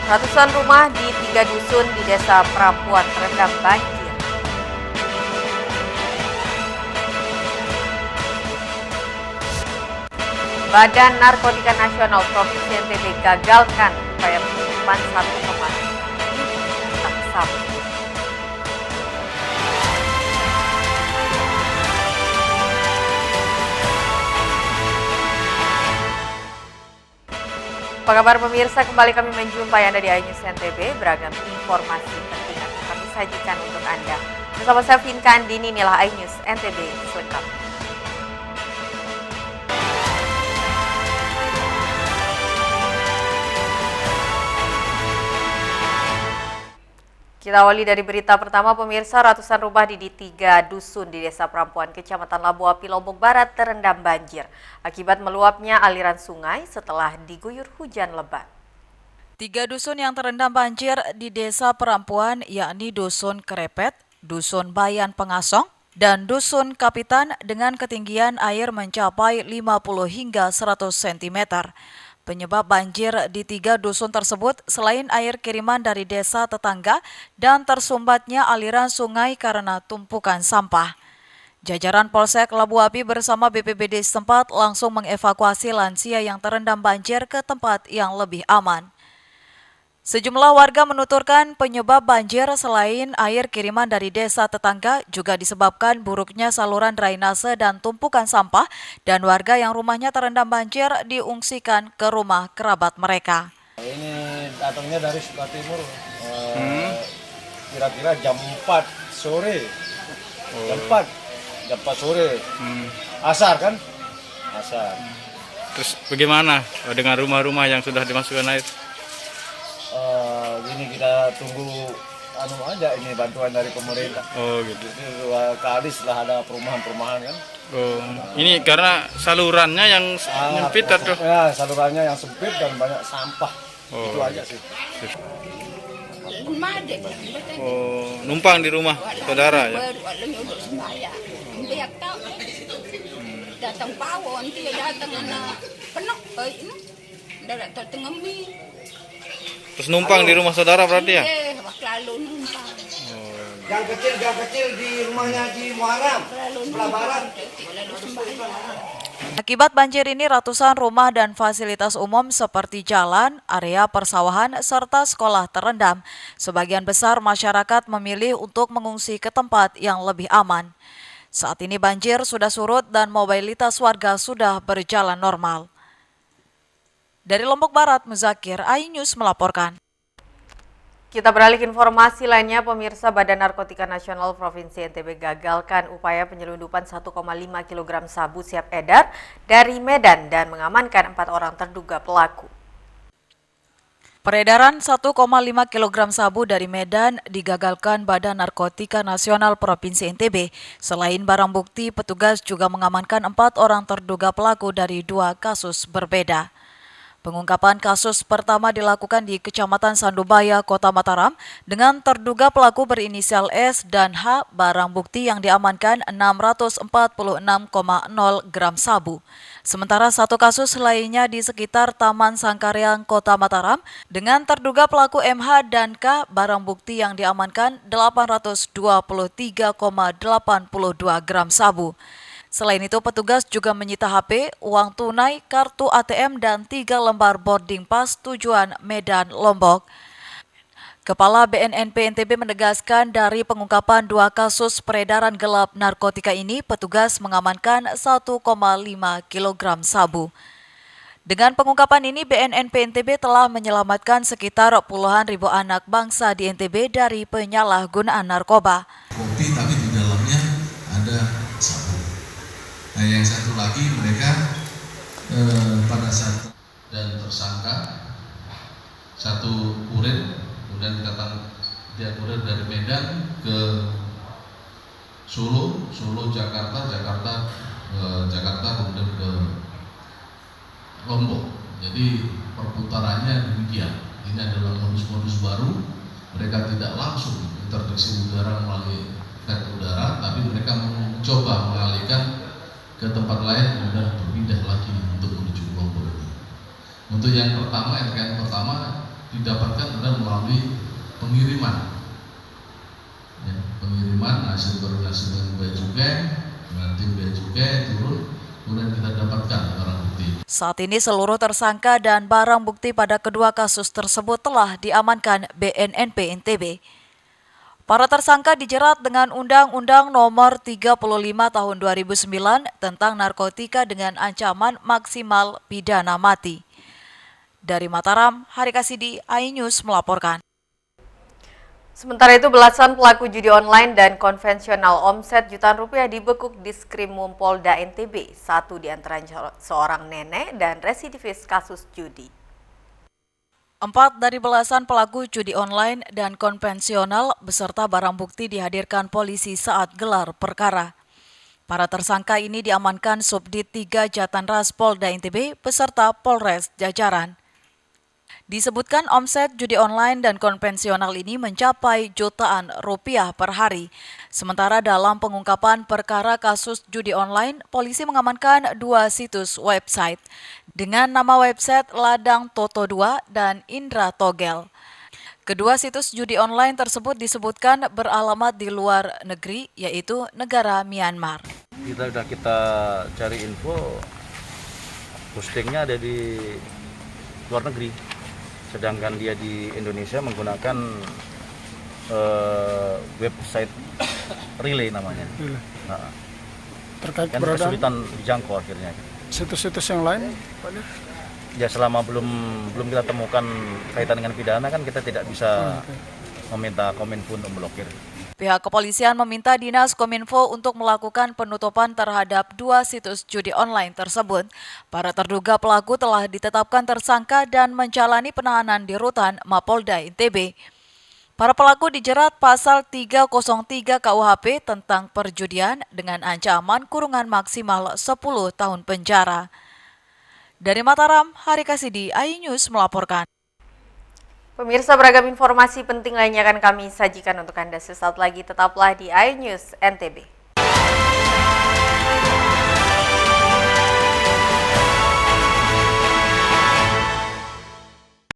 Ratusan rumah di 3 dusun di Desa Perampuan terendam banjir. Badan Narkotika Nasional Provinsi NTB gagalkan upaya penyelundupan 1,5 sabu. Apa kabar pemirsa, kembali kami menjumpai Anda di iNews NTB. Beragam informasi penting akan kami sajikan untuk Anda. Bersama saya Vinka Andini, inilah iNews NTB selengkapnya. Kita awali dari berita pertama pemirsa, ratusan rumah di 3 dusun di Desa Perampuan, Kecamatan Labu Api, Lombok Barat terendam banjir akibat meluapnya aliran sungai setelah diguyur hujan lebat. 3 dusun yang terendam banjir di Desa Perampuan yakni Dusun Kerepet, Dusun Bayan Pengasong, dan Dusun Kapitan dengan ketinggian air mencapai 50 hingga 100 cm. Penyebab banjir di 3 dusun tersebut selain air kiriman dari desa tetangga dan tersumbatnya aliran sungai karena tumpukan sampah. Jajaran Polsek Labu Api bersama BPBD setempat langsung mengevakuasi lansia yang terendam banjir ke tempat yang lebih aman. Sejumlah warga menuturkan penyebab banjir selain air kiriman dari desa tetangga juga disebabkan buruknya saluran drainase dan tumpukan sampah, dan warga yang rumahnya terendam banjir diungsikan ke rumah kerabat mereka. Ini datangnya dari sebelah timur, kira-kira jam 4 sore. Jam 4 sore. Asar kan? Asar. Terus bagaimana dengan rumah-rumah yang sudah dimasukkan air? Ini kita tunggu aja ini bantuan dari pemerintah. Oh gitu. Ini 2 kali setelah ada perumahan kan. Oh, ini karena salurannya yang sempit atau? Ya, salurannya yang sempit dan banyak sampah. Oh. Itu aja sih. Oh, numpang di rumah saudara ya? Datang pawon, dia datang anak penuh, ini Terus numpang di rumah saudara berarti ya? Iya, lalu numpang. Yang kecil di rumahnya di Muharram, sebelah barat. Akibat banjir ini ratusan rumah dan fasilitas umum seperti jalan, area persawahan, serta sekolah terendam. Sebagian besar masyarakat memilih untuk mengungsi ke tempat yang lebih aman. Saat ini banjir sudah surut dan mobilitas warga sudah berjalan normal. Dari Lombok Barat, Muzakir, iNews melaporkan. Kita beralih ke informasi lainnya, pemirsa. Badan Narkotika Nasional Provinsi NTB gagalkan upaya penyelundupan 1,5 kg sabu siap edar dari Medan dan mengamankan 4 orang terduga pelaku. Peredaran 1,5 kg sabu dari Medan digagalkan Badan Narkotika Nasional Provinsi NTB. Selain barang bukti, petugas juga mengamankan 4 orang terduga pelaku dari 2 kasus berbeda. Pengungkapan kasus pertama dilakukan di Kecamatan Sandubaya, Kota Mataram, dengan terduga pelaku berinisial S dan H. Barang bukti yang diamankan 646,0 gram sabu. Sementara 1 kasus lainnya di sekitar Taman Sangkaryang, Kota Mataram, dengan terduga pelaku MH dan K. Barang bukti yang diamankan 823,82 gram sabu. Selain itu, petugas juga menyita HP, uang tunai, kartu ATM, dan 3 lembar boarding pass tujuan Medan, Lombok. Kepala BNNP NTB menegaskan dari pengungkapan 2 kasus peredaran gelap narkotika ini, petugas mengamankan 1,5 kg sabu. Dengan pengungkapan ini, BNNP NTB telah menyelamatkan sekitar puluhan ribu anak bangsa di NTB dari penyalahgunaan narkoba. Kopi, tapi di dalamnya ada sabu. Nah, yang satu lagi mereka pada saat dan tersangka satu kurir, kemudian dia kurir dari Medan ke Solo, Jakarta, kemudian ke Lombok. Jadi perputarannya demikian. Ini adalah modus-modus baru. Mereka tidak langsung interdiksi udara melalui flight udara, tapi mereka mencoba mengalihkan ke tempat lain, kemudian berpindah lagi untuk menuju Lombok. Untuk yang pertama, didapatkan adalah melalui pengiriman. Ya, pengiriman hasil koordinasi dengan Bea Cukai, dengan tim Bea Cukai turun, kemudian kita dapatkan barang bukti. Saat ini seluruh tersangka dan barang bukti pada kedua kasus tersebut telah diamankan BNNP NTB. Para tersangka dijerat dengan Undang-Undang Nomor 35 Tahun 2009 tentang narkotika dengan ancaman maksimal pidana mati. Dari Mataram, Hari Kasidi, iNews melaporkan. Sementara itu, belasan pelaku judi online dan konvensional omset jutaan rupiah dibekuk Diskrimum Polda NTB. Satu di antaranya seorang nenek dan residivis kasus judi. 4 dari belasan pelaku judi online dan konvensional beserta barang bukti dihadirkan polisi saat gelar perkara. Para tersangka ini diamankan Subdit 3 Jatanras Polda NTB beserta Polres jajaran. Disebutkan omset judi online dan konvensional ini mencapai jutaan rupiah per hari. Sementara dalam pengungkapan perkara kasus judi online, polisi mengamankan 2 situs website dengan nama website Ladang Toto 2 dan Indra Togel. Kedua situs judi online tersebut disebutkan beralamat di luar negeri, yaitu negara Myanmar. Kita cari info, postingnya ada di luar negeri. Sedangkan dia di Indonesia menggunakan website Relay namanya. Nah, Terkait kan keberadaan kesulitan dijangkau akhirnya. situs-situs yang lain, Pak Dir? Ya selama belum kita temukan kaitan dengan pidana kan kita tidak bisa meminta Kominfo untuk memblokir. Pihak kepolisian meminta Dinas Kominfo untuk melakukan penutupan terhadap 2 situs judi online tersebut. Para terduga pelaku telah ditetapkan tersangka dan menjalani penahanan di rutan Mapolda NTB. Para pelaku dijerat pasal 303 KUHP tentang perjudian dengan ancaman kurungan maksimal 10 tahun penjara. Dari Mataram, Hari Kasidi, iNews melaporkan. Pemirsa, beragam informasi penting lainnya akan kami sajikan untuk Anda sesaat lagi. Tetaplah di iNews NTB.